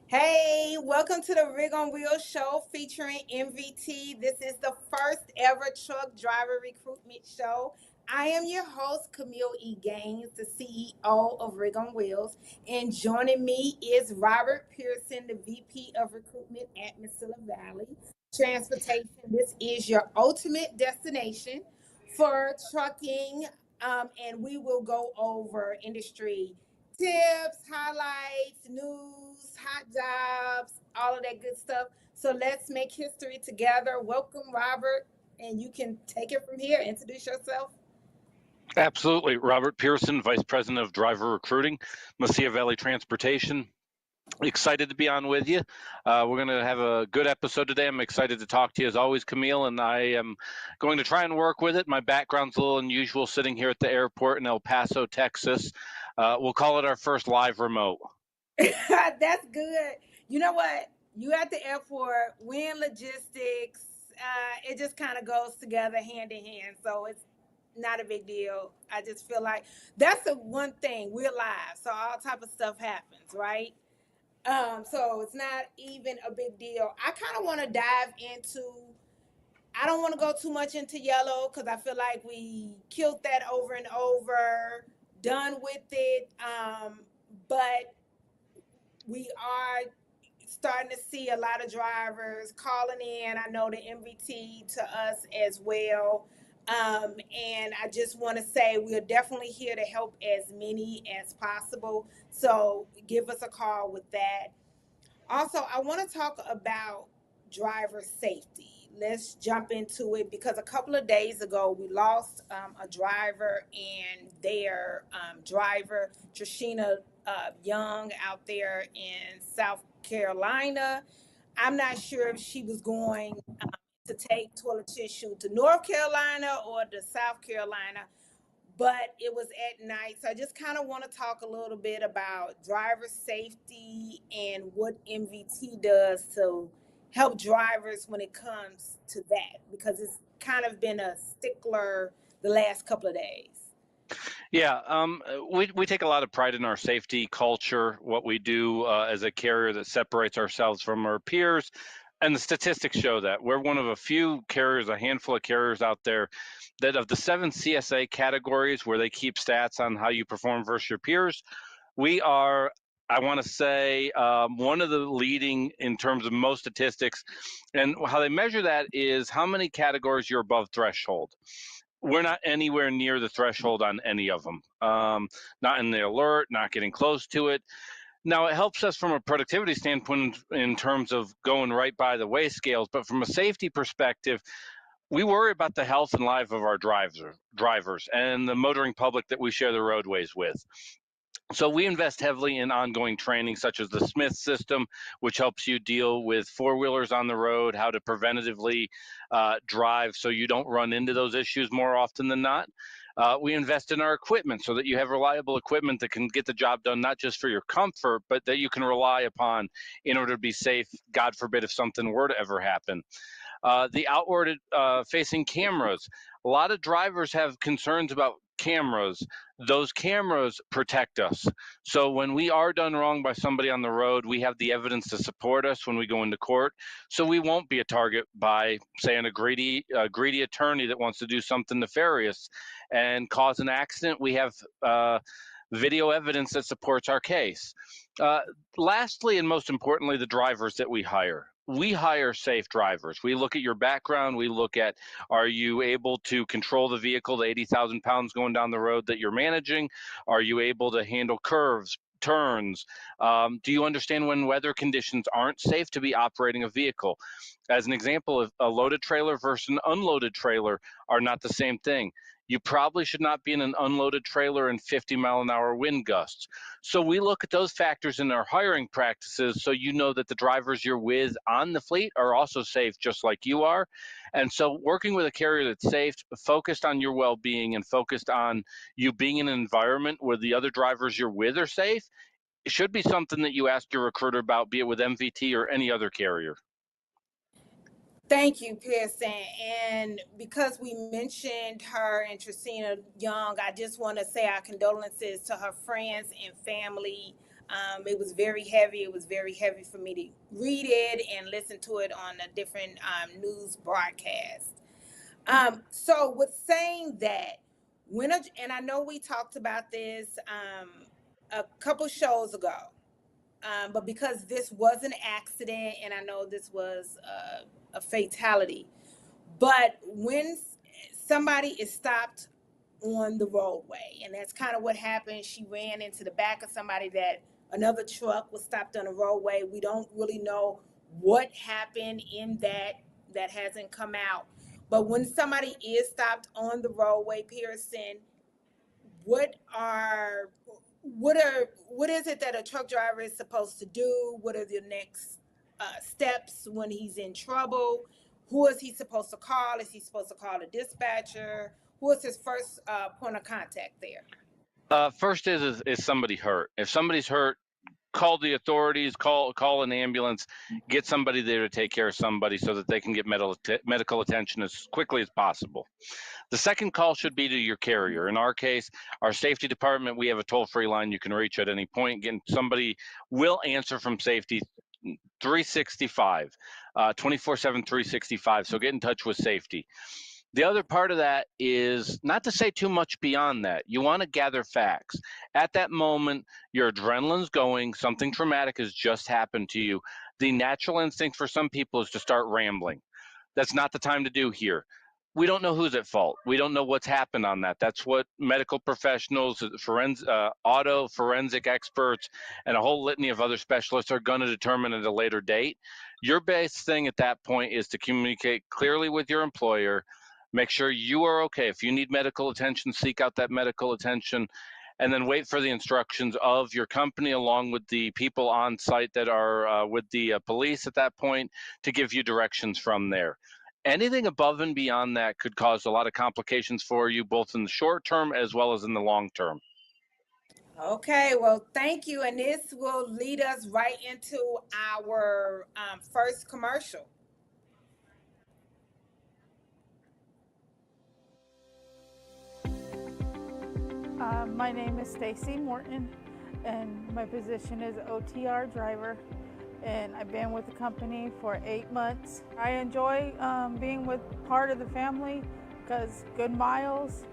Hey, welcome to the Rig on Wheels show featuring MVT. This is the first ever truck driver recruitment show. I am your host, Camille E. Gaines, the CEO of Rig on Wheels, and joining me is Robert Pearson, the VP of Recruitment at Mesilla Valley Transportation. This is your ultimate destination for trucking, and we will go over industry tips, highlights, news, hot jobs, all of that good stuff. So let's make history together. Welcome, Robert, and you can take it from here. Introduce yourself. Absolutely. Robert Pearson, Vice President of Driver Recruiting, Mesilla Valley Transportation. Excited to be on with you. We're going to have a good episode today. I'm excited to talk to you as always, Camille, and I am going to try and work with it. My background's a little unusual sitting here at the airport in El Paso, Texas. We'll call it our first live remote. That's good. You know what? You at the airport, we in logistics. It just kind of goes together hand in hand. So it's not a big deal. I just feel like that's the one thing. We're live, so all type of stuff happens, right? So it's not even a big deal. I kind of want to dive into. I don't want to go too much into yellow because I feel like we killed that over and over, done with it. But we are starting to see a lot of drivers calling in. I know the MVT to us as well. And I just want to say we're definitely here to help as many as possible. So give us a call with that. Also, I want to talk about driver safety. Let's jump into it because a couple of days ago we lost a driver and their driver, Trishina Young, out there in South Carolina. I'm not sure if she was going to take toilet tissue to North Carolina or to South Carolina, but it was at night. So I just kind of want to talk a little bit about driver safety and what MVT does to help drivers when it comes to that, because it's kind of been a stickler the last couple of days. Yeah, we take a lot of pride in our safety culture, what we do as a carrier that separates ourselves from our peers. And the statistics show that we're one of a few carriers, a handful of carriers out there that of the 7 CSA categories where they keep stats on how you perform versus your peers, we are, I want to say, one of the leading in terms of most statistics. And how they measure that is how many categories you're above threshold. We're not anywhere near the threshold on any of them. Not in the alert, not getting close to it. Now, it helps us from a productivity standpoint in terms of going right by the weigh scales, but from a safety perspective, we worry about the health and life of our drivers and the motoring public that we share the roadways with. So we invest heavily in ongoing training, such as the Smith system, which helps you deal with four-wheelers on the road, how to preventatively drive so you don't run into those issues more often than not. We invest in our equipment so that you have reliable equipment that can get the job done, not just for your comfort, but that you can rely upon in order to be safe, God forbid, if something were to ever happen. The outward facing cameras. A lot of drivers have concerns about cameras. Those cameras protect us. So when we are done wrong by somebody on the road, we have the evidence to support us when we go into court. So we won't be a target by, say, a greedy attorney that wants to do something nefarious and cause an accident. We have video evidence that supports our case. Lastly, and most importantly, the drivers that we hire. We hire safe drivers. We look at your background. We look at, are you able to control the vehicle to 80,000 pounds going down the road that you're managing? Are you able to handle curves, turns? Do you understand when weather conditions aren't safe to be operating a vehicle? As an example, if a loaded trailer versus an unloaded trailer are not the same thing. You probably should not be in an unloaded trailer in 50-mile-an-hour wind gusts. So we look at those factors in our hiring practices so you know that the drivers you're with on the fleet are also safe just like you are. And so working with a carrier that's safe, focused on your well-being and focused on you being in an environment where the other drivers you're with are safe, it should be something that you ask your recruiter about, be it with MVT or any other carrier. Thank you, Pearson. And because we mentioned her and Tristina Young, I just want to say our condolences to her friends and family. It was very heavy. It was very heavy for me to read it and listen to it on a different news broadcast. So, with saying that, and I know we talked about this a couple shows ago, but because this was an accident and I know this was a fatality, but when somebody is stopped on the roadway, and that's kind of what happened, she ran into the back of somebody, that another truck was stopped on the roadway. We don't really know what happened in that, that hasn't come out. But when somebody is stopped on the roadway, Pearson, what are what is it that a truck driver is supposed to do? What are the next steps when he's in trouble? Who is he supposed to call? Is he supposed to call a dispatcher? Who is his first point of contact there? First is somebody hurt? If somebody's hurt, call the authorities, call an ambulance, get somebody there to take care of somebody so that they can get medical attention as quickly as possible. The second call should be to your carrier. In our case, our safety department, we have a toll-free line you can reach at any point. Again, somebody will answer from safety 365, 24/7, 365. So get in touch with safety. The other part of that is not to say too much beyond that. You want to gather facts. At that moment, your adrenaline's going, something traumatic has just happened to you. The natural instinct for some people is to start rambling. That's not the time to do here. We don't know who's at fault. We don't know what's happened on that. That's what medical professionals, auto forensic experts, and a whole litany of other specialists are going to determine at a later date. Your best thing at that point is to communicate clearly with your employer. Make sure you are okay. If you need medical attention, seek out that medical attention, and then wait for the instructions of your company along with the people on site that are with the police at that point to give you directions from there. Anything above and beyond that could cause a lot of complications for you, both in the short term as well as in the long term. Okay, well, thank you. And this will lead us right into our first commercial. My name is Stacy Morton, and my position is OTR driver, and I've been with the company for 8 months. I enjoy being with part of the family because good miles,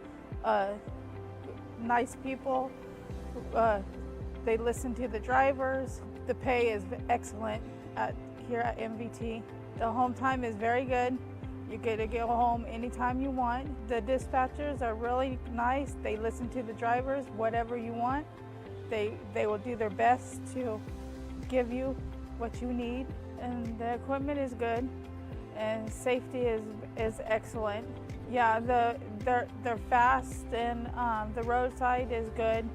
nice people, they listen to the drivers. The pay is excellent here at MVT. The home time is very good. You get to go home anytime you want. The dispatchers are really nice. They listen to the drivers, whatever you want. They will do their best to give you what you need. And the equipment is good, and safety is excellent. Yeah, they're fast, and the roadside is good.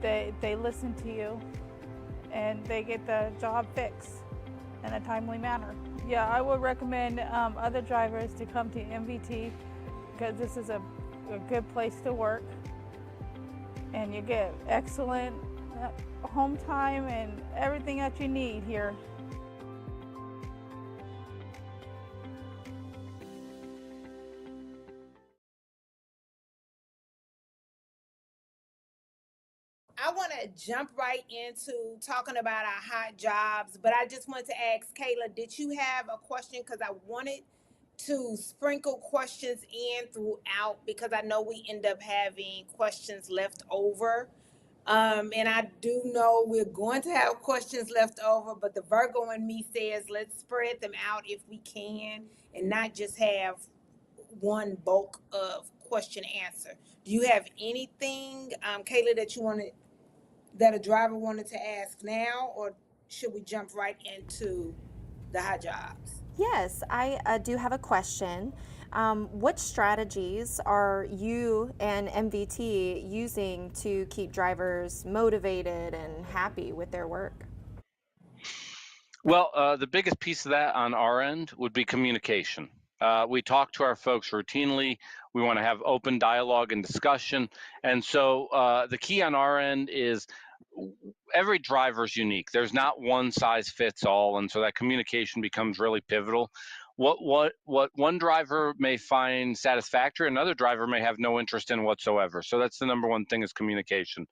They listen to you, and they get the job fixed in a timely manner. Yeah, I would recommend other drivers to come to MVT because this is a good place to work, and you get excellent home time and everything that you need here. I want to jump right into talking about our hot jobs, but I just want to ask Kayla, did you have a question? Because I wanted to sprinkle questions in throughout because I know we end up having questions left over. And I do know we're going to have questions left over, but the Virgo in me says let's spread them out if we can and not just have one bulk of question answer. Do you have anything, Kayla, that a driver wanted to ask now, or should we jump right into the hot jobs? Yes, I do have a question. What strategies are you and MVT using to keep drivers motivated and happy with their work? Well, the biggest piece of that on our end would be communication. We talk to our folks routinely. We want to have open dialogue and discussion. And so the key on our end is every driver is unique. There's not one size fits all. And so that communication becomes really pivotal. What one driver may find satisfactory, another driver may have no interest in whatsoever. So that's the number one thing is communication.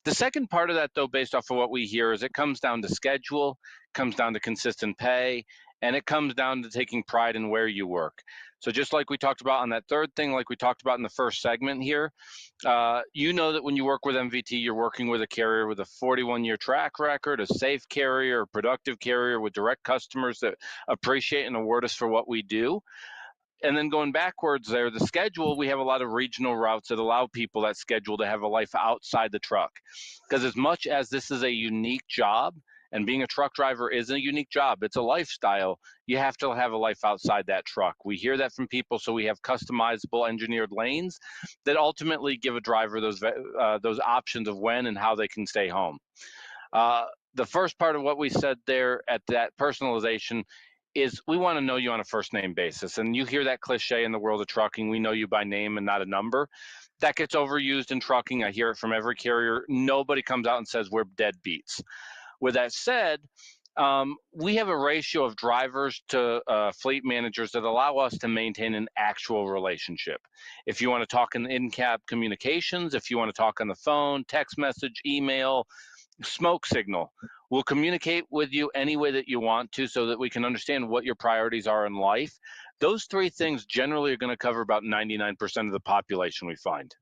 The second part of that, though, based off of what we hear, is it comes down to schedule, comes down to consistent pay, and it comes down to taking pride in where you work. So just like we talked about on that third thing, like we talked about in the first segment here, you know that when you work with MVT, you're working with a carrier with a 41-year track record, a safe carrier, a productive carrier with direct customers that appreciate and award us for what we do. And then going backwards there, the schedule, we have a lot of regional routes that allow people that schedule to have a life outside the truck. Because as much as this is a unique job, and being a truck driver is a unique job, it's a lifestyle, you have to have a life outside that truck. We hear that from people, so we have customizable engineered lanes that ultimately give a driver those options of when and how they can stay home. The first part of what we said there at that personalization is we want to know you on a first name basis. And you hear that cliche in the world of trucking, we know you by name and not a number. That gets overused in trucking. I hear it from every carrier. Nobody comes out and says we're deadbeats. With that said, we have a ratio of drivers to fleet managers that allow us to maintain an actual relationship. If you want to talk in cab communications, if you want to talk on the phone, text message, email, smoke signal, we'll communicate with you any way that you want to so that we can understand what your priorities are in life. Those three things generally are going to cover about 99% of the population we find.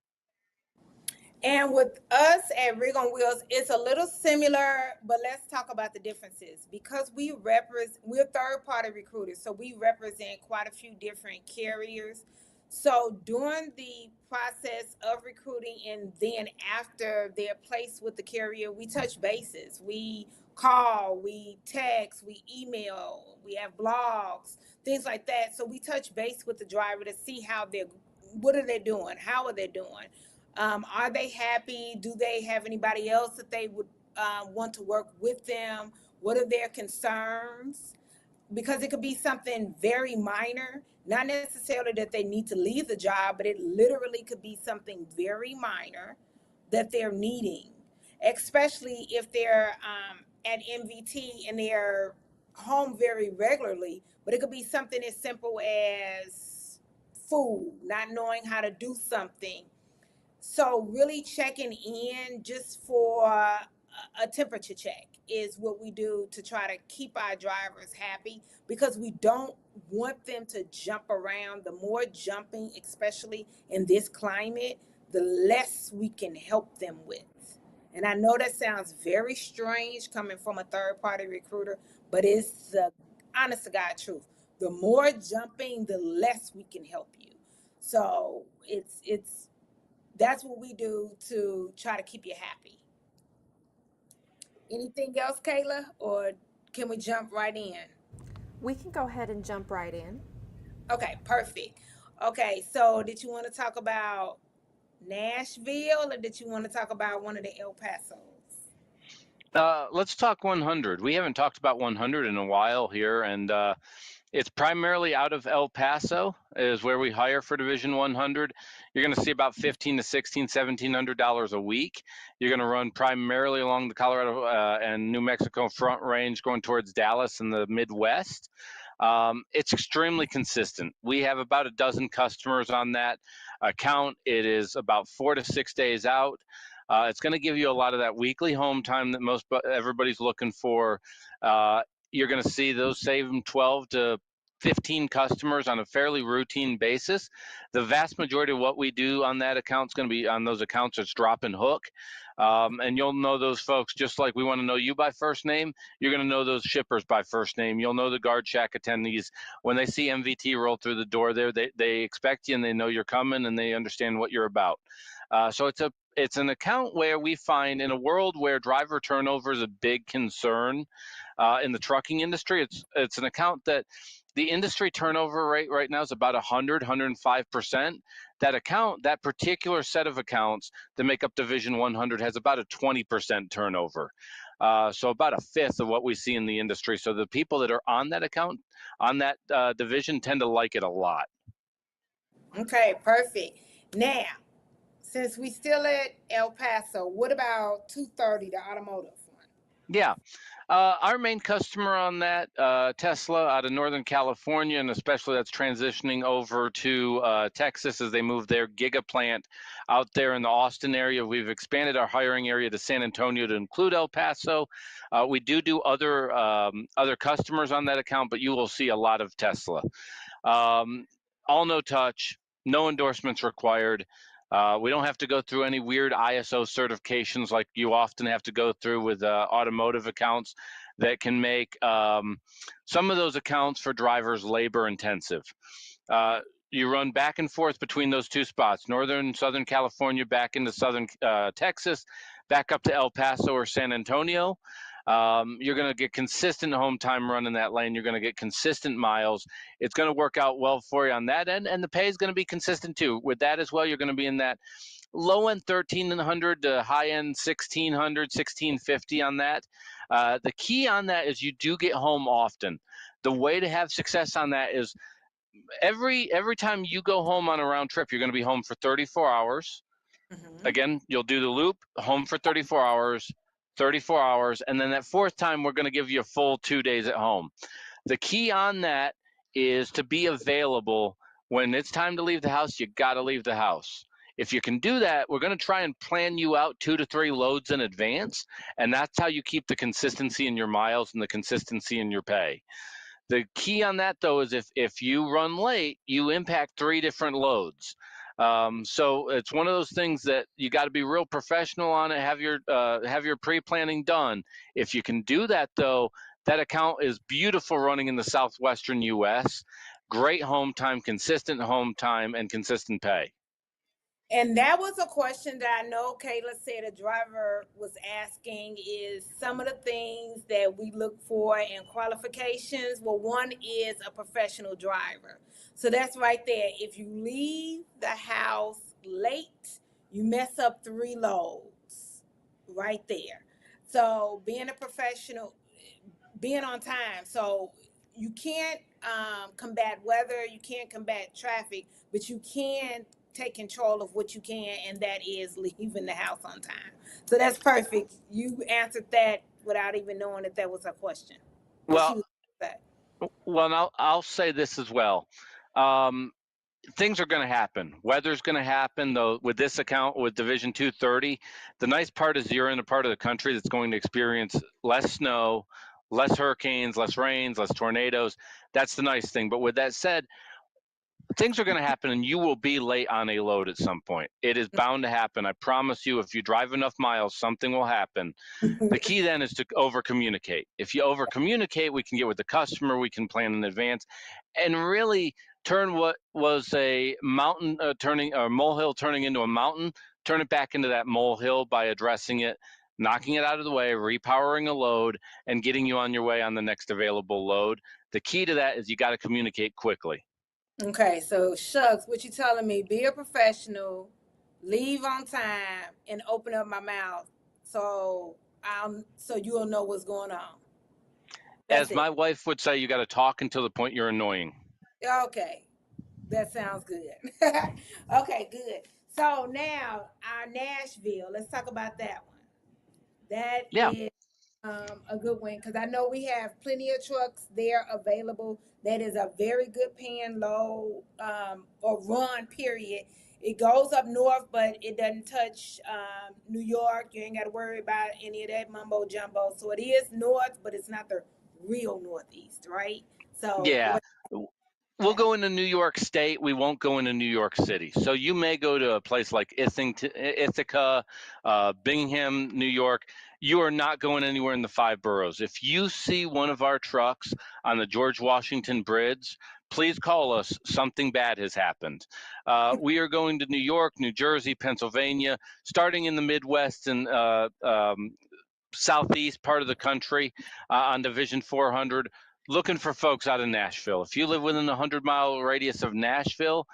And with us at Rig on Wheels, it's a little similar, but let's talk about the differences. Because we're third-party recruiters, so we represent quite a few different carriers. So during the process of recruiting and then after they're placed with the carrier, we touch bases. We call, we text, we email, we have blogs, things like that. So we touch base with the driver to see what are they doing? How are they doing? Are they happy? Do they have anybody else that they would want to work with them? What are their concerns? Because it could be something very minor, not necessarily that they need to leave the job, but it literally could be something very minor that they're needing, especially if they're at MVT and they're home very regularly. But it could be something as simple as food, not knowing how to do something. So really checking in just for a temperature check is what we do to try to keep our drivers happy, because we don't want them to jump around. The more jumping, especially in this climate, the less we can help them with. And I know that sounds very strange coming from a third-party recruiter, but it's the honest to God truth. The more jumping, the less we can help you. So it's that's what we do to try to keep you happy. Anything else, Kayla, or can we jump right in? We can go ahead and jump right in. Okay, perfect. Okay, so did you want to talk about Nashville, or did you want to talk about one of the El Pasos? Let's talk 100. We haven't talked about 100 in a while here, and it's primarily out of El Paso is where we hire for Division 100. You're going to see about $1,500 to $1,700 a week. You're going to run primarily along the Colorado and New Mexico Front Range, going towards Dallas and the Midwest. It's extremely consistent. We have about a dozen customers on that account. It is about 4 to 6 days out. It's going to give you a lot of that weekly home time that everybody's looking for. You're going to see those save them 12 to 15 customers on a fairly routine basis. The vast majority of what we do on that account is going to be on those accounts that's drop and hook. And you'll know those folks just like we want to know you by first name. You're going to know those shippers by first name. You'll know the guard shack attendees. When they see MVT roll through the door there, they expect you and they know you're coming and they understand what you're about. So it's an account where we find, in a world where driver turnover is a big concern in the trucking industry, it's an account that The industry turnover rate right now is about 105%. That particular set of accounts that make up Division 100 has about a 20% turnover. So about a fifth of what we see in the industry. So the people that are on that account, on that division, tend to like it a lot. Okay, perfect. Now, since we still at El Paso, what about 230, the automotive one? Yeah. Our main customer on that, Tesla out of Northern California, and especially that's transitioning over to Texas as they move their giga plant out there in the Austin area. We've expanded our hiring area to San Antonio to include El Paso. We do other customers on that account, but you will see a lot of Tesla. All no touch, no endorsements required. We don't have to go through any weird ISO certifications like you often have to go through with automotive accounts that can make some of those accounts for drivers labor intensive. You run back and forth between those two spots, Southern California, back into Southern Texas, back up to El Paso or San Antonio. You're going to get consistent home time running that lane. You're going to get consistent miles. It's going to work out well for you on that end, and the pay is going to be consistent too. With that as well, you're going to be in that low end 1,300 to high end 1,600, 1,650 on that. The key on that is you do get home often. The way to have success on that is every time you go home on a round trip, you're going to be home for 34 hours. Mm-hmm. Again, you'll do the loop, home for 34 hours, 34 hours, and then that fourth time, we're going to give you a full 2 days at home. The key on that is to be available. When it's time to leave the house, you got to leave the house. If you can do that, we're going to try and plan you out 2 to 3 loads in advance, and that's how you keep the consistency in your miles and the consistency in your pay. The key on that, though, is if you run late, you impact 3 different loads. So it's one of those things that you got to be real professional on it. Have your pre-planning done. If you can do that, though, that account is beautiful running in the southwestern U.S. Great home time, consistent home time, and consistent pay. And that was a question that I know Kayla said a driver was asking, is some of the things that we look for in qualifications. Well, one is a professional driver. So that's right there. If you leave the house late, you mess up 3 loads right there. So being a professional, being on time. So you can't combat weather, you can't combat traffic, but you can take control of what you can, and that is leaving the house on time. So that's perfect. You answered that without even knowing that was a question. Well, I'll say this as well. Things are going to happen. Weather's going to happen, though. With this account, with Division 230, the nice part is you're in a part of the country that's going to experience less snow, less hurricanes, less rains, less tornadoes. That's the nice thing. But with that said, things are going to happen, and you will be late on a load at some point. It is bound to happen. I promise you, if you drive enough miles, something will happen. The key then is to over-communicate. If you over-communicate, we can get with the customer, we can plan in advance, and really turn what was a mountain molehill turning into a mountain, turn it back into that molehill by addressing it, knocking it out of the way, repowering a load, and getting you on your way on the next available load. The key to that is you got to communicate quickly. Okay, so shucks, what you telling me? Be a professional, leave on time, and open up my mouth so you'll know what's going on. As my wife would say, you got to talk until the point you're annoying. Okay, that sounds good. Okay, good. So now our Nashville. Let's talk about that one. That is a good one, because I know we have plenty of trucks there available. That is a very good paying load or run, period. It goes up north, but it doesn't touch New York. You ain't got to worry about any of that mumbo jumbo. So it is north, but it's not the real northeast, right? So yeah. We'll go into New York State. We won't go into New York City. So you may go to a place like Ithaca, Bingham, New York. You are not going anywhere in the 5 boroughs. If you see one of our trucks on the George Washington Bridge, please call us. Something bad has happened. We are going to New York, New Jersey, Pennsylvania, starting in the Midwest and southeast part of the country on Division 400. Looking for folks out of Nashville. If you live within a 100-mile radius of Nashville,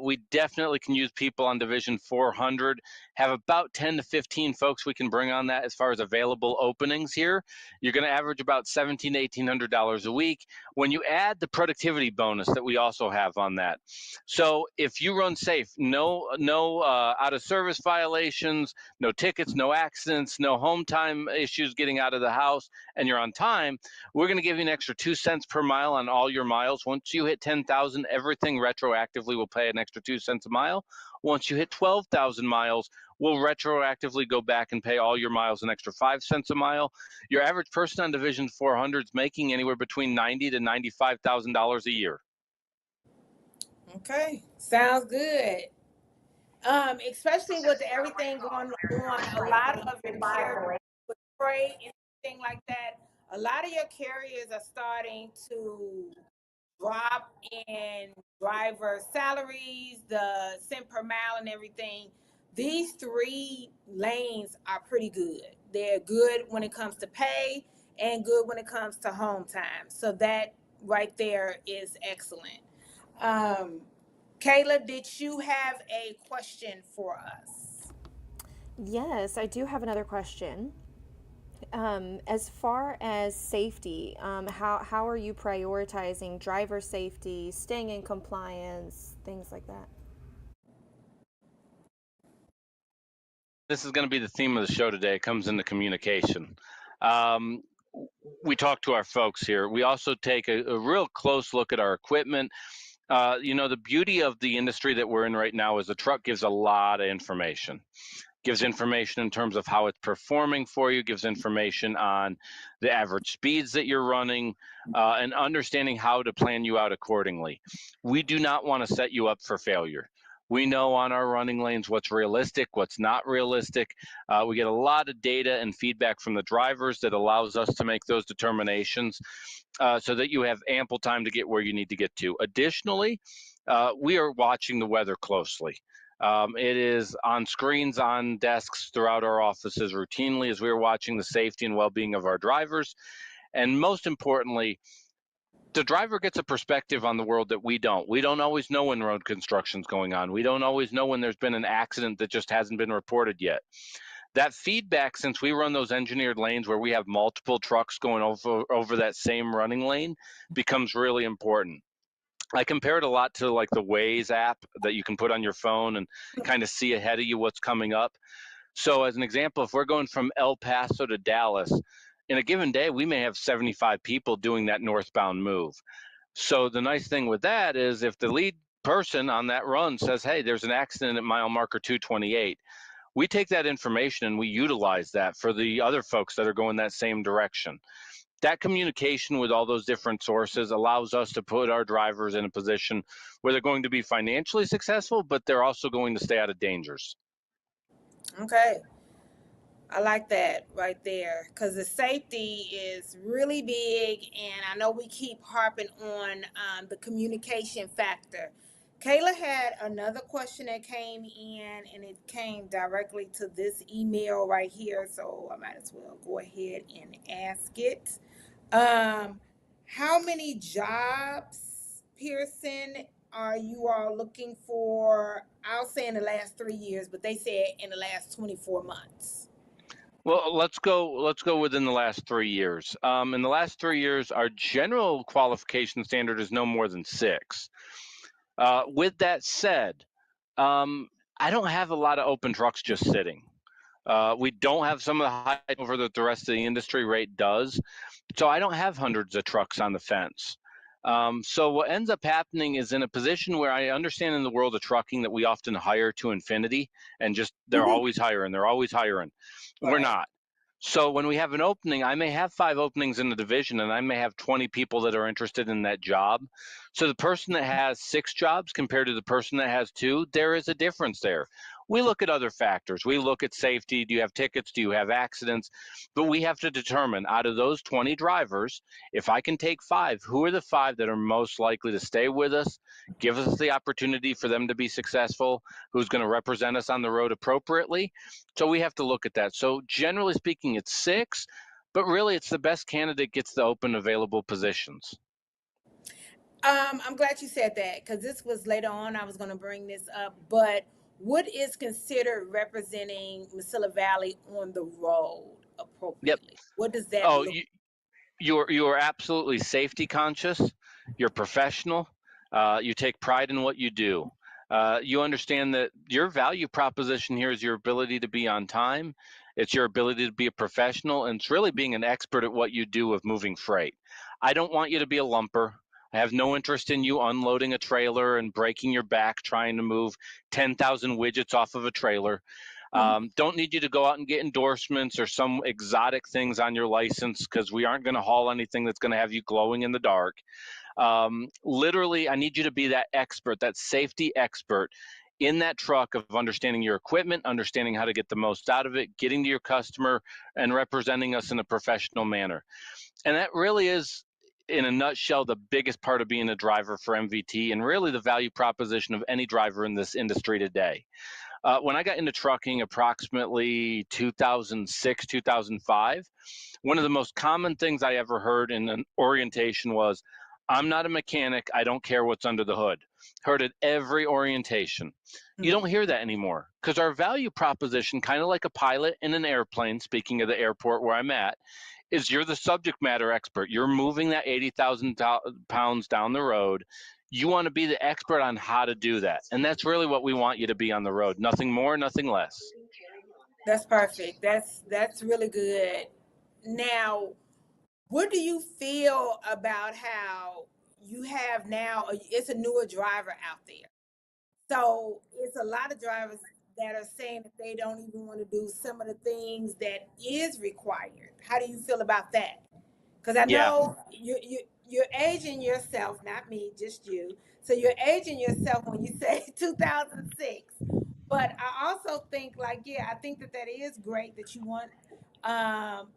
we definitely can use people on Division 400. Have about 10 to 15 folks we can bring on that as far as available openings here. You're going to average about $1,700 to $1,800 a week when you add the productivity bonus that we also have on that. So if you run safe, no out of service violations, no tickets, no accidents, no home time issues getting out of the house, and you're on time, we're going to give you an extra 2 cents per mile on all your miles. Once you hit 10,000, everything retroactively will pay an extra 2 cents a mile. Once you hit 12,000 miles, we'll retroactively go back and pay all your miles an extra 5 cents a mile. Your average person on Division 400 is making anywhere between $90,000 to $95,000 a year. Okay, sounds good. Especially with everything going on, a lot of your carriers with freight and thing like that, a lot of your carriers are starting to drop in driver salaries, the cent per mile and everything. These 3 lanes are pretty good. They're good when it comes to pay and good when it comes to home time. So that right there is excellent. Kayla, did you have a question for us? Yes, I do have another question. As far as safety, how are you prioritizing driver safety, staying in compliance, things like that? This is going to be the theme of the show today. It comes into communication. We talk to our folks here. We also take a real close look at our equipment. The beauty of the industry that we're in right now is the truck gives a lot of information. Gives information in terms of how it's performing for you, gives information on the average speeds that you're running, and understanding how to plan you out accordingly. We do not want to set you up for failure. We know on our running lanes what's realistic, what's not realistic. We get a lot of data and feedback from the drivers that allows us to make those determinations so that you have ample time to get where you need to get to. Additionally, we are watching the weather closely. It is on screens on desks throughout our offices routinely as we are watching the safety and well-being of our drivers. And most importantly, the driver gets a perspective on the world that we don't. We don't always know when road construction's going on. We don't always know when there's been an accident that just hasn't been reported yet. That feedback, since we run those engineered lanes where we have multiple trucks going over that same running lane, becomes really important. I compare it a lot to like the Waze app that you can put on your phone and kind of see ahead of you what's coming up. So as an example, if we're going from El Paso to Dallas, in a given day, we may have 75 people doing that northbound move. So the nice thing with that is if the lead person on that run says, hey, there's an accident at mile marker 228, we take that information and we utilize that for the other folks that are going that same direction. That communication with all those different sources allows us to put our drivers in a position where they're going to be financially successful, but they're also going to stay out of dangers. Okay. I like that right there because the safety is really big, and I know we keep harping on the communication factor. Kayla had another question that came in, and it came directly to this email right here, so I might as well go ahead and ask it. How many jobs, Pearson, are you all looking for? I'll say in the last 3 years, but they said in the last 24 months. Well, let's go within the last 3 years. In the last 3 years, our general qualification standard is no more than 6. With that said, I don't have a lot of open trucks just sitting. We don't have some of the high over that the rest of the industry rate does. So I don't have hundreds of trucks on the fence. So what ends up happening is in a position where I understand in the world of trucking that we often hire to infinity and just they're always hiring. We're Right. not. So when we have an opening, I may have 5 openings in the division and I may have 20 people that are interested in that job. So the person that has 6 jobs compared to the person that has 2, there is a difference there. We look at other factors. We look at safety. Do you have tickets? Do you have accidents? But we have to determine out of those 20 drivers, if I can take 5, who are the 5 that are most likely to stay with us, give us the opportunity for them to be successful, who's going to represent us on the road appropriately. So we have to look at that. So generally speaking, it's 6, but really it's the best candidate gets the open available positions. I'm glad you said that because this was later on. I was going to bring this up, but what is considered representing Mesilla Valley on the road Yep. appropriately? What does that Oh, look? you're absolutely safety conscious. You're professional. You take pride in what you do. You understand that your value proposition here is your ability to be on time. It's your ability to be a professional, and it's really being an expert at what you do with moving freight. I don't want you to be a lumper. I have no interest in you unloading a trailer and breaking your back trying to move 10,000 widgets off of a trailer. Don't need you to go out and get endorsements or some exotic things on your license because we aren't going to haul anything that's going to have you glowing in the dark. Literally, I need you to be that expert, that safety expert in that truck of understanding your equipment, understanding how to get the most out of it, getting to your customer, and representing us in a professional manner. And that really is, in a nutshell, the biggest part of being a driver for MVT and really the value proposition of any driver in this industry today. When I got into trucking approximately 2006, 2005, one of the most common things I ever heard in an orientation was, I'm not a mechanic, I don't care what's under the hood. Heard it every orientation. You don't hear that anymore because our value proposition, kind of like a pilot in an airplane, speaking of the airport where I'm at, is you're the subject matter expert. You're moving that 80,000 pounds down the road. You want to be the expert on how to do that. And that's really what we want you to be on the road. Nothing more, nothing less. That's perfect. That's really good. Now, what do you feel about how you have now? It's a newer driver out there, so it's a lot of drivers that are saying that they don't even want to do some of the things that is required. How do you feel about that? Because I Yeah. know you're aging yourself, not me, just you. So you're aging yourself when you say 2006. But I also think, like, yeah, I think that that is great that you want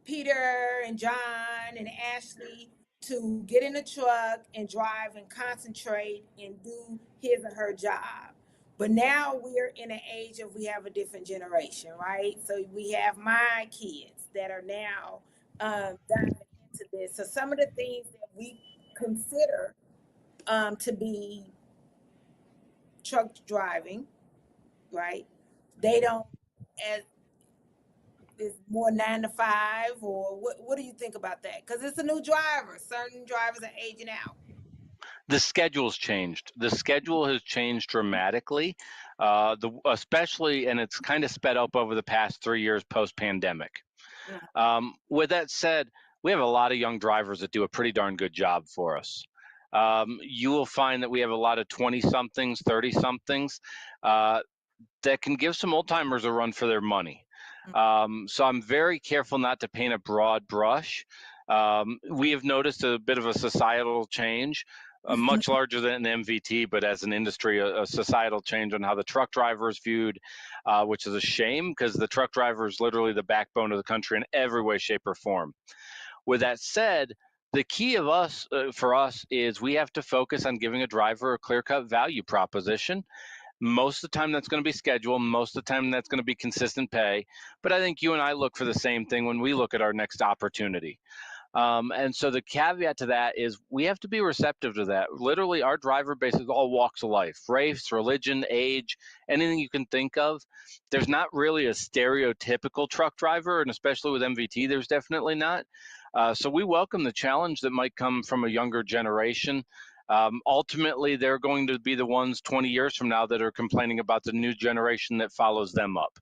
Peter and John and Ashley to get in the truck and drive and concentrate and do his or her job. But now we're in an age of we have a different generation, right? So we have my kids that are now diving into this. So some of the things that we consider to be truck driving, right? They don't as is more 9 to 5, or what do you think about that? Because it's a new driver. Certain drivers are aging out. The schedule's changed. The schedule has changed dramatically, especially, and it's kind of sped up over the past 3 years post-pandemic. With that said, we have a lot of young drivers that do a pretty darn good job for us. You will find that we have a lot of 20-somethings, 30-somethings that can give some old-timers a run for their money. So I'm very careful not to paint a broad brush. We have noticed a bit of a societal change, much larger than MVT, but as an industry, a societal change on how the truck driver is viewed, which is a shame because the truck driver is literally the backbone of the country in every way, shape, or form. With that said, the key for us is we have to focus on giving a driver a clear-cut value proposition. Most of the time that's going to be schedule. Most of the time that's going to be consistent pay. But I think you and I look for the same thing when we look at our next opportunity. And so the caveat to that is we have to be receptive to that. Literally, our driver base is all walks of life, race, religion, age, anything you can think of. There's not really a stereotypical truck driver, and especially with MVT, there's definitely not. So we welcome the challenge that might come from a younger generation. Ultimately, they're going to be the ones 20 years from now that are complaining about the new generation that follows them up.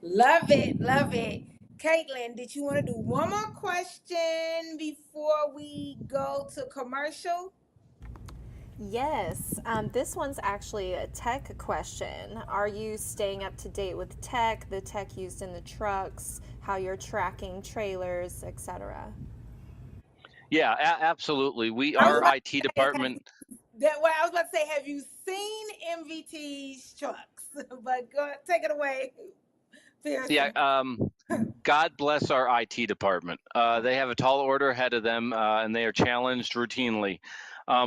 Love it, love it. Caitlin, did you want to do one more question before we go to commercial? Yes, this one's actually a tech question. Are you staying up to date with tech, the tech used in the trucks, how you're tracking trailers, etc.? Yeah, absolutely. Our IT department. I was about to say, have you seen MVT's trucks? But take it away, Pearson. Yeah, God bless our IT department. They have a tall order ahead of them, and they are challenged routinely.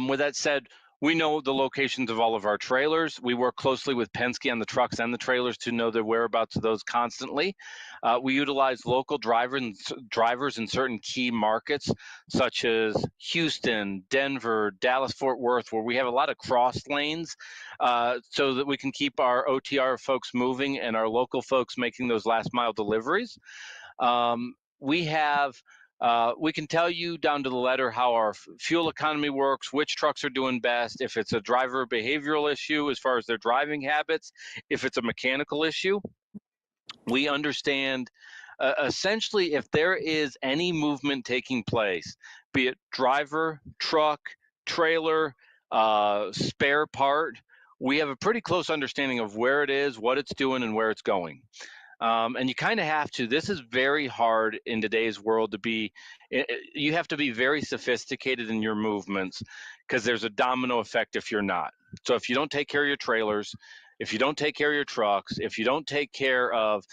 With that said, We know the locations of all of our trailers. We work closely with Penske on the trucks and the trailers to know the whereabouts of those constantly. We utilize local drivers in certain key markets, such as Houston, Denver, Dallas, Fort Worth, where we have a lot of cross lanes, so that we can keep our OTR folks moving and our local folks making those last mile deliveries. We have we can tell you down to the letter how our fuel economy works, which trucks are doing best, if it's a driver behavioral issue as far as their driving habits, if it's a mechanical issue. We understand essentially if there is any movement taking place, be it driver, truck, trailer, spare part, we have a pretty close understanding of where it is, what it's doing, and where it's going. And you kind of have to. This is very hard in today's world to be. You have to be very sophisticated in your movements because there's a domino effect if you're not. So if you don't take care of your trailers, if you don't take care of your trucks, if you don't take care of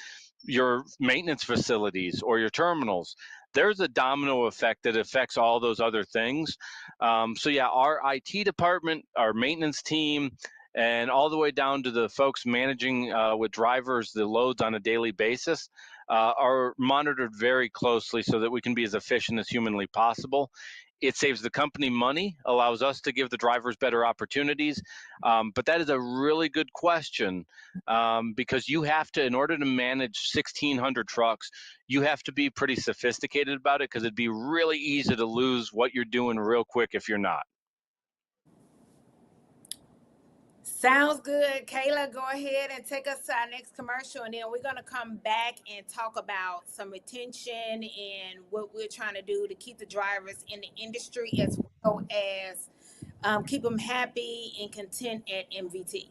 your maintenance facilities or your terminals, there's a domino effect that affects all those other things. So yeah, our IT department, our maintenance team, and all the way down to the folks managing with drivers the loads on a daily basis are monitored very closely so that we can be as efficient as humanly possible. It saves the company money, allows us to give the drivers better opportunities. But that is a really good question because you have to, in order to manage 1,600 trucks, you have to be pretty sophisticated about it because it'd be really easy to lose what you're doing real quick if you're not. Sounds good. Kayla, go ahead and take us to our next commercial, and then we're going to come back and talk about some retention and what we're trying to do to keep the drivers in the industry as well as keep them happy and content at MVT.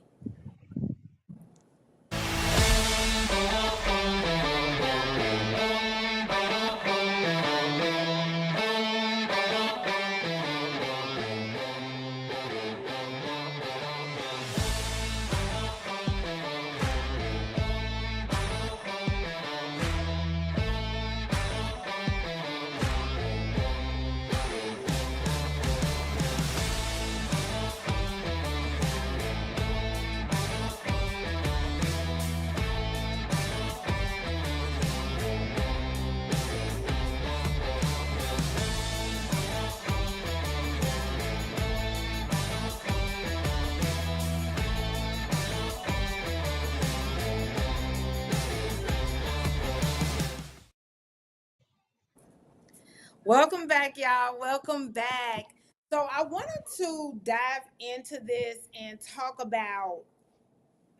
Welcome back, y'all. Welcome back. So I wanted to dive into this and talk about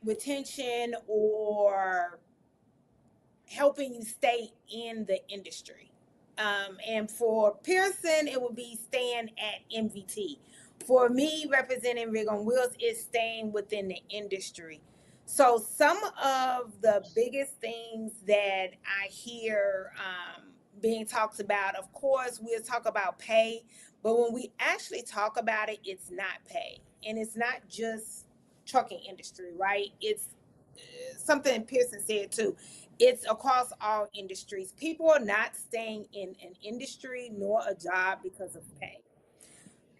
retention or helping you stay in the industry. And for Pearson, it would be staying at MVT. For me, representing Rig on Wheels is staying within the industry. So some of the biggest things that I hear being talked about, of course, we'll talk about pay, but when we actually talk about it, it's not pay. And it's not just trucking industry, right? It's something Pearson said too. It's across all industries. People are not staying in an industry nor a job because of pay.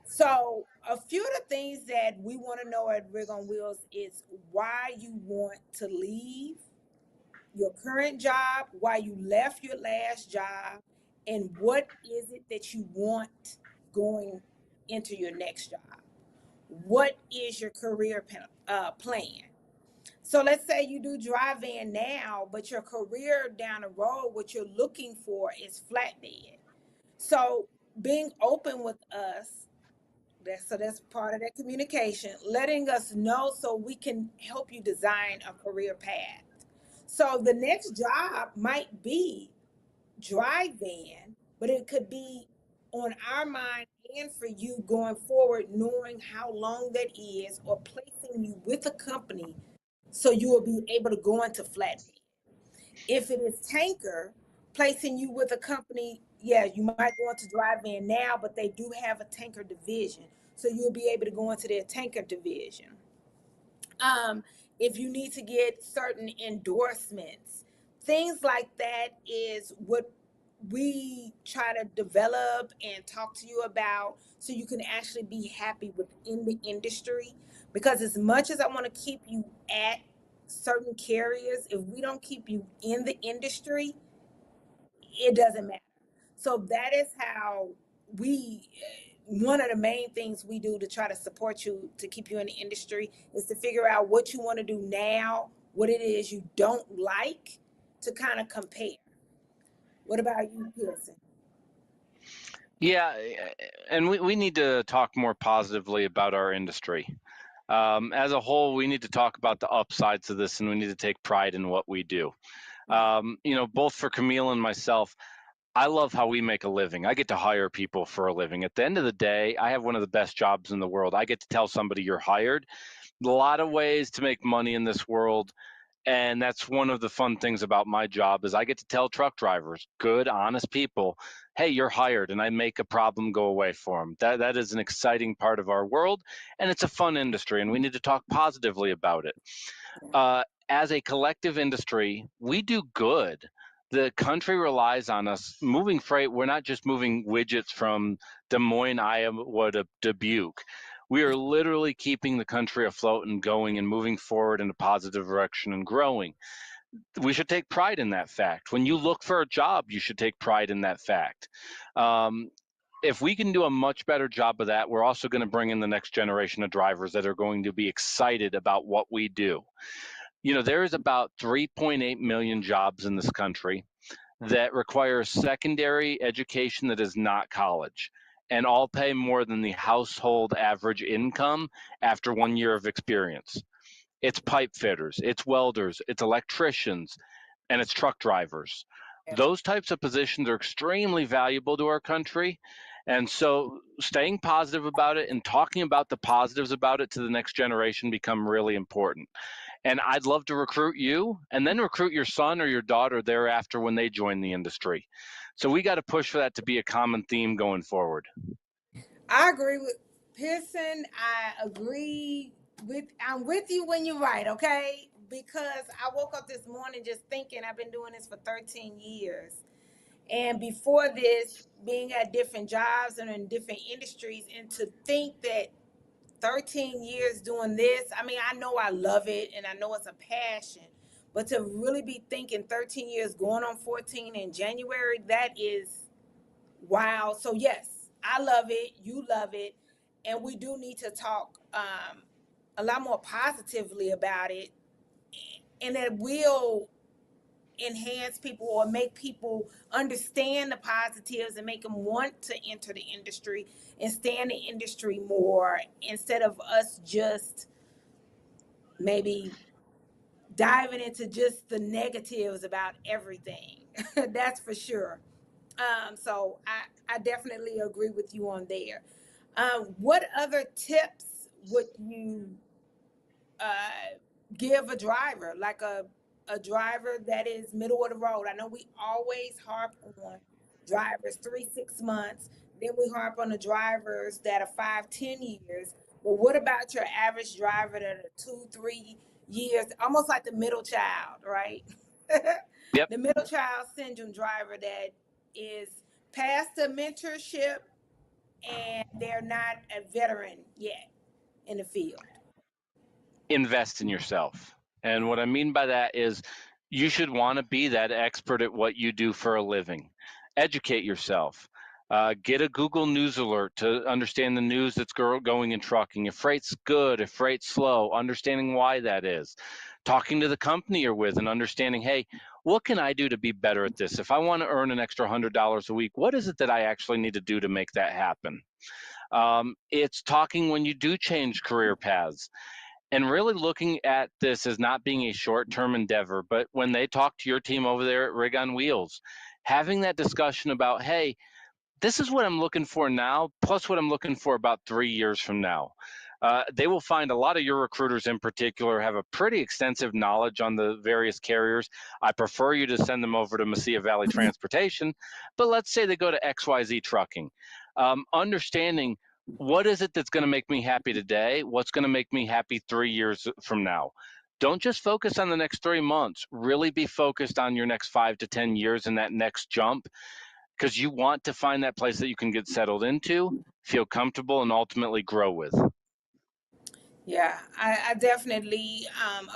So a few of the things that we want to know at Rig on Wheels is why you want to leave your current job, why you left your last job, and what is it that you want going into your next job. What is your career plan? So let's say you do drive van now, but your career down the road, what you're looking for is flatbed. So being open with us, that's part of that communication, letting us know so we can help you design a career path. So the next job might be drive van, but it could be on our mind and for you going forward, knowing how long that is, or placing you with a company so you will be able to go into flatbed. If it is tanker, placing you with a company, yeah, you might go into drive van now, but they do have a tanker division. So you'll be able to go into their tanker division. If you need to get certain endorsements, things like that is what we try to develop and talk to you about so you can actually be happy within the industry. Because as much as I want to keep you at certain carriers, if we don't keep you in the industry, it doesn't matter. So that is how we, one of the main things we do to try to support you to keep you in the industry is to figure out what you want to do now, what it is you don't like, to kind of compare. What about you, Pearson? Yeah, and we need to talk more positively about our industry. As a whole, we need to talk about the upsides of this, and we need to take pride in what we do. Both for Camille and myself, I love how we make a living. I get to hire people for a living. At the end of the day, I have one of the best jobs in the world. I get to tell somebody you're hired. A lot of ways to make money in this world. And that's one of the fun things about my job is I get to tell truck drivers, good, honest people, hey, you're hired, and I make a problem go away for them. That is an exciting part of our world, and it's a fun industry, and we need to talk positively about it. As a collective industry, we do good. The country relies on us moving freight. We're not just moving widgets from Des Moines, Iowa to Dubuque. We are literally keeping the country afloat and going and moving forward in a positive direction and growing. We should take pride in that fact. When you look for a job, you should take pride in that fact. Um, if we can do a much better job of that, we're also going to bring in the next generation of drivers that are going to be excited about what we do. There is about 3.8 million jobs in this country that require secondary education that is not college, and all pay more than the household average income after 1 year of experience. It's pipe fitters, it's welders, it's electricians, and it's truck drivers. Yeah. Those types of positions are extremely valuable to our country. And so staying positive about it and talking about the positives about it to the next generation become really important. And I'd love to recruit you and then recruit your son or your daughter thereafter when they join the industry. So we got to push for that to be a common theme going forward. I agree with Pearson. I'm with you when you're right, okay? Because I woke up this morning just thinking I've been doing this for 13 years. And before this, being at different jobs and in different industries, and to think that 13 years doing this, I mean, I know I love it and I know it's a passion, but to really be thinking 13 years going on 14 in January, that is wow. So, yes, I love it. You love it. And we do need to talk a lot more positively about it. And it will enhance people or make people understand the positives and make them want to enter the industry and stay in the industry more, instead of us just maybe diving into just the negatives about everything. That's for sure. So I definitely agree with you on there. What other tips would you give a driver, like a driver that is middle of the road? I know we always harp on drivers 3 6 months, then we harp on the drivers that are 5 10 years. But what about your average driver that are 2 3 years, almost like the middle child, right? Yep. The middle child syndrome driver that is past the mentorship and they're not a veteran yet in the field. Invest in yourself. And what I mean by that is you should want to be that expert at what you do for a living. Educate yourself. Get a Google News alert to understand the news that's going in trucking. If freight's good, if freight's slow, understanding why that is. Talking to the company you're with and understanding, hey, what can I do to be better at this? If I want to earn an extra $100 a week, what is it that I actually need to do to make that happen? It's talking when you do change career paths and really looking at this as not being a short-term endeavor, but when they talk to your team over there at Rig on Wheels, having that discussion about, hey, this is what I'm looking for now, plus what I'm looking for about 3 years from now. They will find a lot of your recruiters in particular have a pretty extensive knowledge on the various carriers. I prefer you to send them over to Mesilla Valley Transportation, but let's say they go to XYZ Trucking. Understanding what is it that's going to make me happy today, what's going to make me happy 3 years from now. Don't just focus on the next 3 months. Really be focused on your next 5 to 10 years and that next jump. because you want to find that place that you can get settled into, feel comfortable, and ultimately grow with. Yeah, I definitely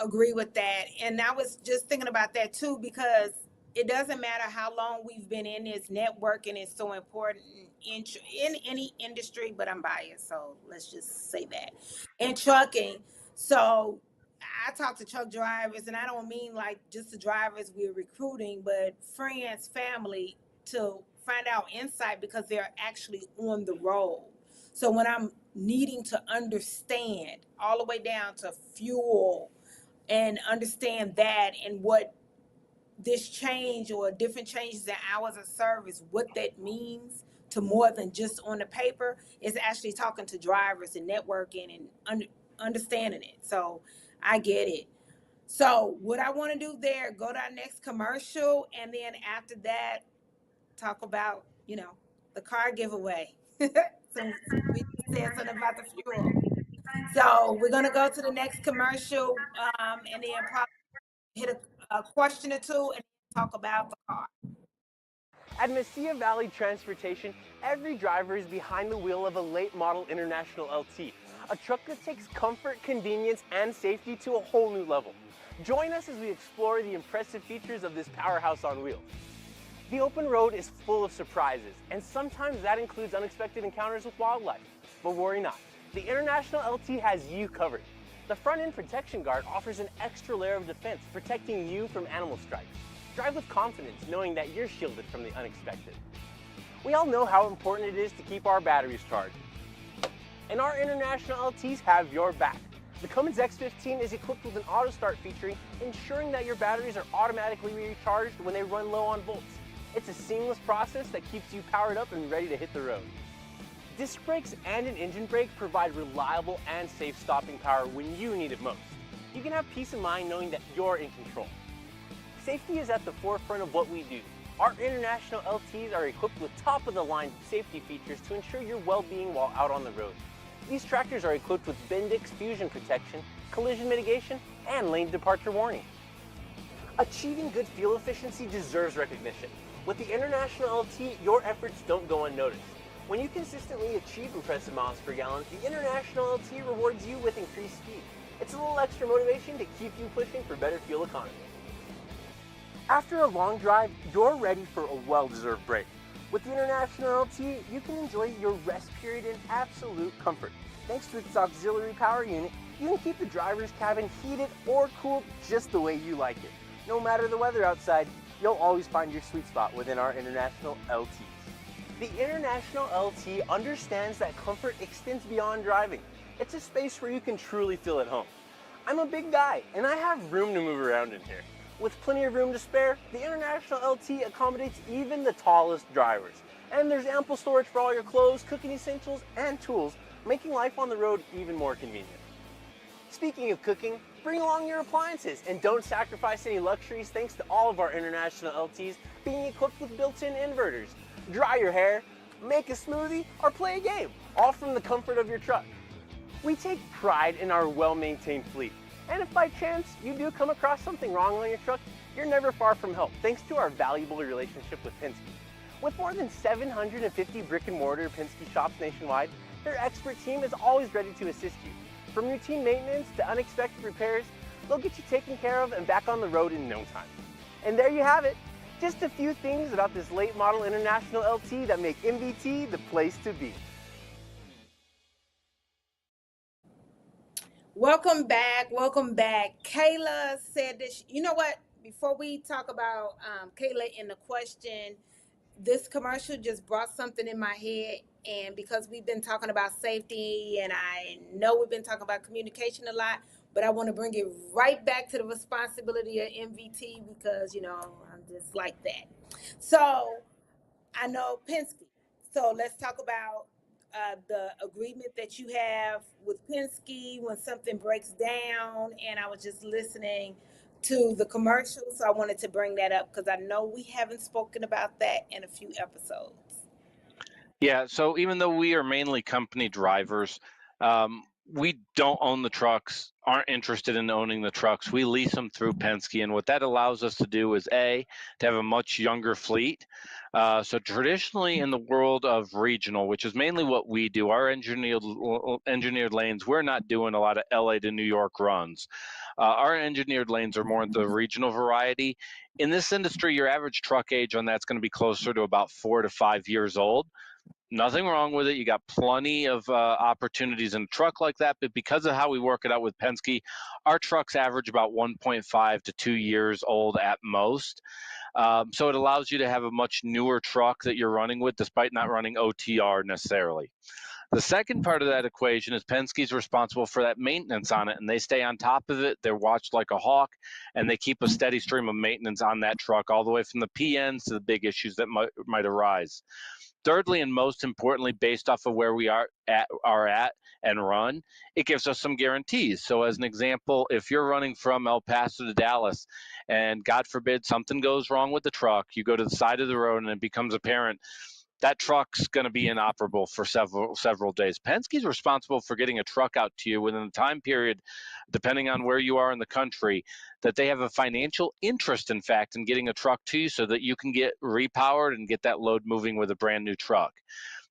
agree with that. And I was just thinking about that too, because it doesn't matter how long we've been in this, networking is so important in any industry, but I'm biased, so let's just say that. In trucking. So I talk to truck drivers, and I don't mean like just the drivers we're recruiting, but friends, family, to find out insight because they're actually on the road. So when I'm needing to understand all the way down to fuel and understand that and what this change or different changes in hours of service, what that means to more than just on the paper, is actually talking to drivers and networking and understanding it. So I get it. So what I want to do there, go to our next commercial, and then after that, talk about, the car giveaway. So we said something about the fuel. So we're gonna go to the next commercial, and then probably hit a question or two and talk about the car. At Mesilla Valley Transportation, every driver is behind the wheel of a late model International LT, a truck that takes comfort, convenience, and safety to a whole new level. Join us as we explore the impressive features of this powerhouse on wheels. The open road is full of surprises, and sometimes that includes unexpected encounters with wildlife. But worry not, the International LT has you covered. The front end protection guard offers an extra layer of defense, protecting you from animal strikes. Drive with confidence, knowing that you're shielded from the unexpected. We all know how important it is to keep our batteries charged, and our International LTs have your back. The Cummins X15 is equipped with an auto start feature, ensuring that your batteries are automatically recharged when they run low on volts. It's a seamless process that keeps you powered up and ready to hit the road. Disc brakes and an engine brake provide reliable and safe stopping power when you need it most. You can have peace of mind knowing that you're in control. Safety is at the forefront of what we do. Our International LTs are equipped with top-of-the-line safety features to ensure your well-being while out on the road. These tractors are equipped with Bendix fusion protection, collision mitigation, and lane departure warning. Achieving good fuel efficiency deserves recognition. With the International LT, your efforts don't go unnoticed. When you consistently achieve impressive miles per gallon, the International LT rewards you with increased speed. It's a little extra motivation to keep you pushing for better fuel economy. After a long drive, you're ready for a well-deserved break. With the International LT, you can enjoy your rest period in absolute comfort. Thanks to its auxiliary power unit, you can keep the driver's cabin heated or cooled just the way you like it. No matter the weather outside, you'll always find your sweet spot within our International LTs. The International LT understands that comfort extends beyond driving. It's a space where you can truly feel at home. I'm a big guy, and I have room to move around in here. With plenty of room to spare, the International LT accommodates even the tallest drivers. And there's ample storage for all your clothes, cooking essentials, and tools, making life on the road even more convenient. Speaking of cooking, bring along your appliances and don't sacrifice any luxuries thanks to all of our International LTs being equipped with built-in inverters. Dry your hair, make a smoothie, or play a game, all from the comfort of your truck. We take pride in our well-maintained fleet. And if by chance you do come across something wrong on your truck, you're never far from help thanks to our valuable relationship with Penske. With more than 750 brick and mortar Penske shops nationwide, their expert team is always ready to assist you. From routine maintenance to unexpected repairs, they'll get you taken care of and back on the road in no time. And there you have it. Just a few things about this late model International LT that make MVT the place to be. Welcome back. Welcome back. Kayla said this. You know what? Before we talk about Kayla in the question, this commercial just brought something in my head. And because we've been talking about safety, and I know we've been talking about communication a lot, but I want to bring it right back to the responsibility of MVT because, I'm just like that. So I know Penske. So let's talk about the agreement that you have with Penske when something breaks down. And I was just listening to the commercial, so I wanted to bring that up because I know we haven't spoken about that in a few episodes. Yeah, so even though we are mainly company drivers, we don't own the trucks, aren't interested in owning the trucks. We lease them through Penske, and what that allows us to do is to have a much younger fleet. So traditionally in the world of regional, which is mainly what we do, our engineered lanes, we're not doing a lot of LA to New York runs. Our engineered lanes are more into the regional variety. In this industry, your average truck age on that's going to be closer to about 4 to 5 years old. Nothing wrong with it. You got plenty of opportunities in a truck like that, but because of how we work it out with Penske, our trucks average about 1.5 to 2 years old at most. So it allows you to have a much newer truck that you're running with, despite not running OTR necessarily. The second part of that equation is Penske's responsible for that maintenance on it, and they stay on top of it. They're watched like a hawk, and they keep a steady stream of maintenance on that truck, all the way from the PNs to the big issues that might arise. Thirdly, and most importantly, based off of where we are at and run, it gives us some guarantees. So as an example, if you're running from El Paso to Dallas and God forbid something goes wrong with the truck, you go to the side of the road and it becomes apparent that truck's going to be inoperable for several days. Penske's responsible for getting a truck out to you within the time period, depending on where you are in the country, that they have a financial interest, in fact, in getting a truck to you so that you can get repowered and get that load moving with a brand new truck.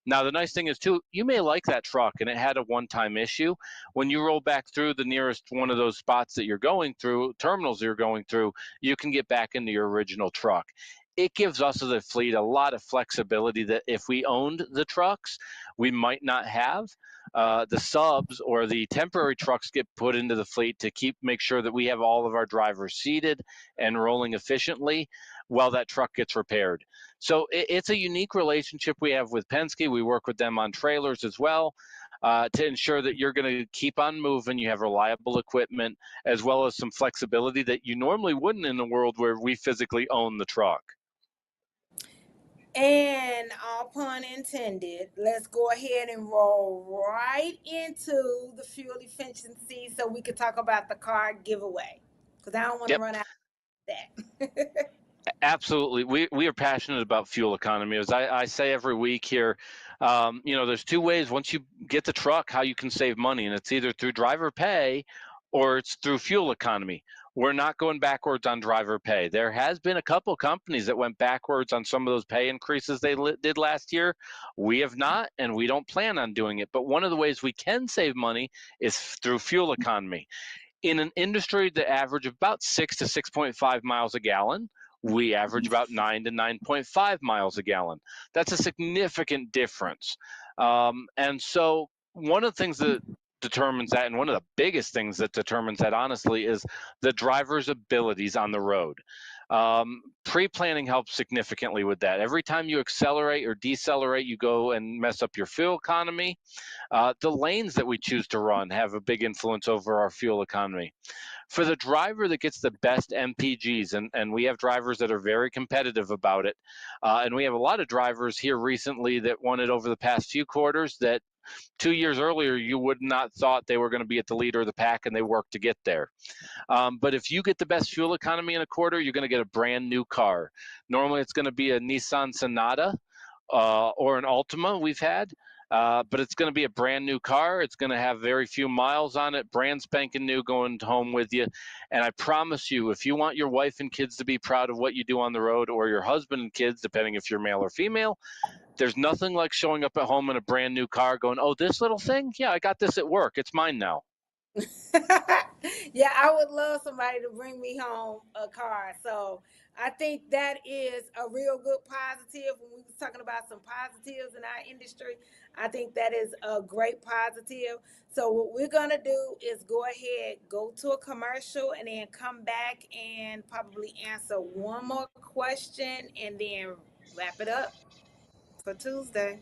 Now, the nice thing is, too, you may like that truck and it had a one-time issue. When you roll back through the nearest one of those spots that you're going through, terminals you're going through, you can get back into your original truck. It gives us as a fleet a lot of flexibility that if we owned the trucks, we might not have. The subs or the temporary trucks get put into the fleet to make sure that we have all of our drivers seated and rolling efficiently while that truck gets repaired. So it's a unique relationship we have with Penske. We work with them on trailers as well to ensure that you're going to keep on moving, you have reliable equipment, as well as some flexibility that you normally wouldn't in a world where we physically own the truck. And all pun intended, let's go ahead and roll right into the fuel efficiency so we can talk about the car giveaway, because I don't want to run out of that. Absolutely. We are passionate about fuel economy. As I say every week here, there's two ways once you get the truck how you can save money, and it's either through driver pay or it's through fuel economy. We're not going backwards on driver pay. There has been a couple companies that went backwards on some of those pay increases they did last year. We have not, and we don't plan on doing it. But one of the ways we can save money is through fuel economy. In an industry that averages about 6 to 6.5 miles a gallon, we average about 9 to 9.5 miles a gallon. That's a significant difference. And so one of the things that determines that, and one of the biggest things that determines that, honestly, is the driver's abilities on the road. Pre-planning helps significantly with that. Every time you accelerate or decelerate, you go and mess up your fuel economy. The lanes that we choose to run have a big influence over our fuel economy. For the driver that gets the best MPGs, and we have drivers that are very competitive about it, and we have a lot of drivers here recently that won it over the past few quarters that 2 years earlier you would not thought they were going to be at the leader of the pack, and they worked to get there. But if you get the best fuel economy in a quarter, you're going to get a brand new car. Normally it's going to be a Nissan Sonata or an Altima we've had. But it's going to be a brand new car. It's going to have very few miles on it, brand spanking new, going home with you. And I promise you, if you want your wife and kids to be proud of what you do on the road, or your husband and kids, depending if you're male or female, there's nothing like showing up at home in a brand new car going, oh, this little thing? Yeah, I got this at work. It's mine now. Yeah, I would love somebody to bring me home a car. So I think that is a real good positive. When we was talking about some positives in our industry, I think that is a great positive. So what we're going to do is go ahead, go to a commercial, and then come back and probably answer one more question and then wrap it up for Tuesday.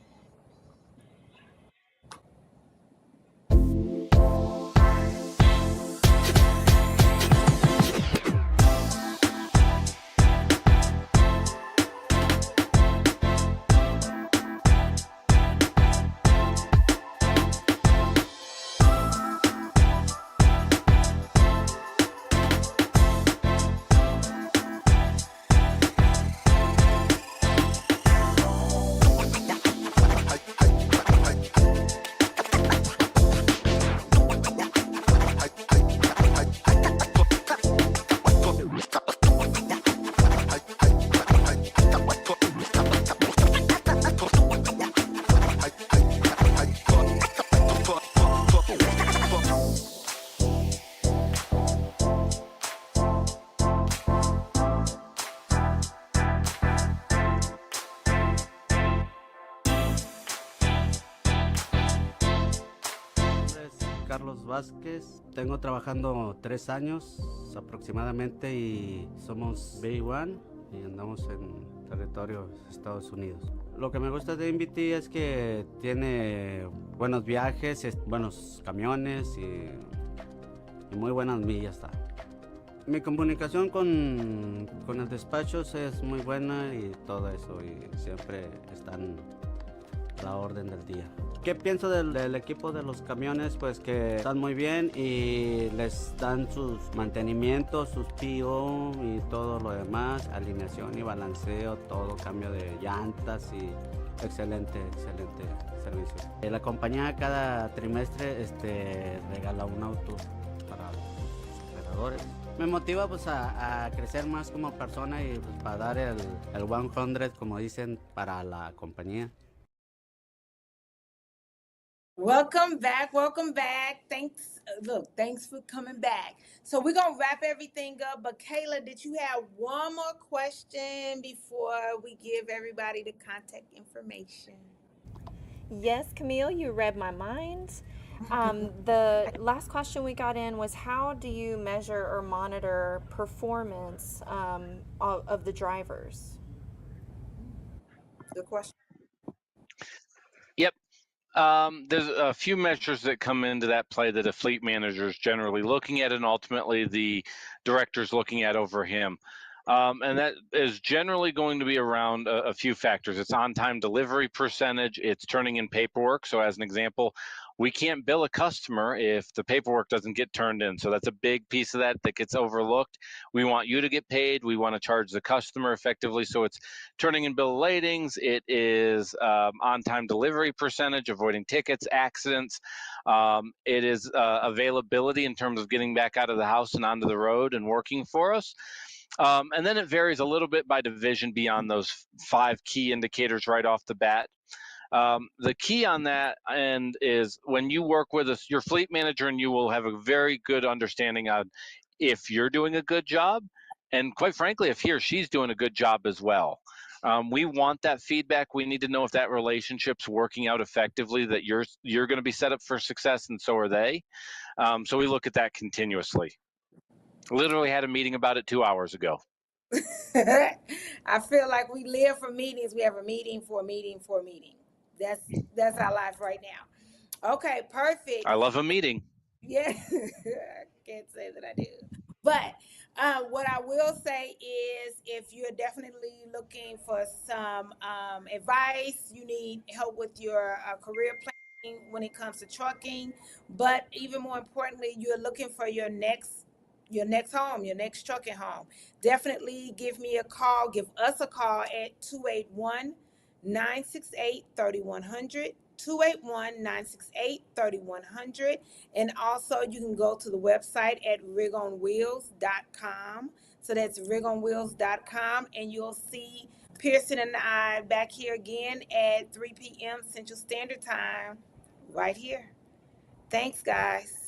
Carlos Vázquez. Tengo trabajando 3 años aproximadamente y somos B1 y andamos en territorio de Estados Unidos. Lo que me gusta de MVT es que tiene buenos viajes, buenos camiones y muy buenas millas. Mi comunicación con el despacho es muy buena y todo eso, y siempre están a la orden del día. ¿Qué pienso del equipo de los camiones? Pues que están muy bien y les dan sus mantenimientos, sus PO y todo lo demás, alineación y balanceo, todo, cambio de llantas y excelente servicio. La compañía cada trimestre regala un auto para los operadores. Me motiva pues a crecer más como persona y pues, para dar el 100, como dicen, para la compañía. Welcome back. Thanks for coming back. So we're going to wrap everything up. But Kayla, did you have one more question before we give everybody the contact information? Yes, Camille, you read my mind. The last question we got in was, how do you measure or monitor performance of the drivers? Good question. Yep. There's a few measures that come into that play that a fleet manager is generally looking at, and ultimately the director's looking at over him. And that is generally going to be around a few factors. It's on-time delivery percentage, it's turning in paperwork. So as an example, we can't bill a customer if the paperwork doesn't get turned in. So that's a big piece of that gets overlooked. We want you to get paid. We want to charge the customer effectively. So it's turning in bill of ladings. It is on-time delivery percentage, avoiding tickets, accidents. It is availability in terms of getting back out of the house and onto the road and working for us. And then it varies a little bit by division beyond those 5 key indicators right off the bat. The key on that end is when you work with us, your fleet manager and you will have a very good understanding of if you're doing a good job, and quite frankly, if he or she's doing a good job as well. We want that feedback. We need to know if that relationship's working out effectively, that you're going to be set up for success, and so are they. So we look at that continuously. Literally had a meeting about it 2 hours ago. I feel like we live for meetings. We have a meeting for a meeting for a meeting. That's our life right now. Okay, perfect. I love a meeting. Yeah, I can't say that I do. But what I will say is, if you're definitely looking for some advice, you need help with your career planning when it comes to trucking, but even more importantly, you're looking for your next home, your next trucking home, definitely give me a call. Give us a call at 281-968-3100. 281-968-3100. And also you can go to the website at rigonwheels.com. So that's rigonwheels.com, and you'll see Pearson and I back here again at 3 p.m. Central Standard Time right here. Thanks, guys.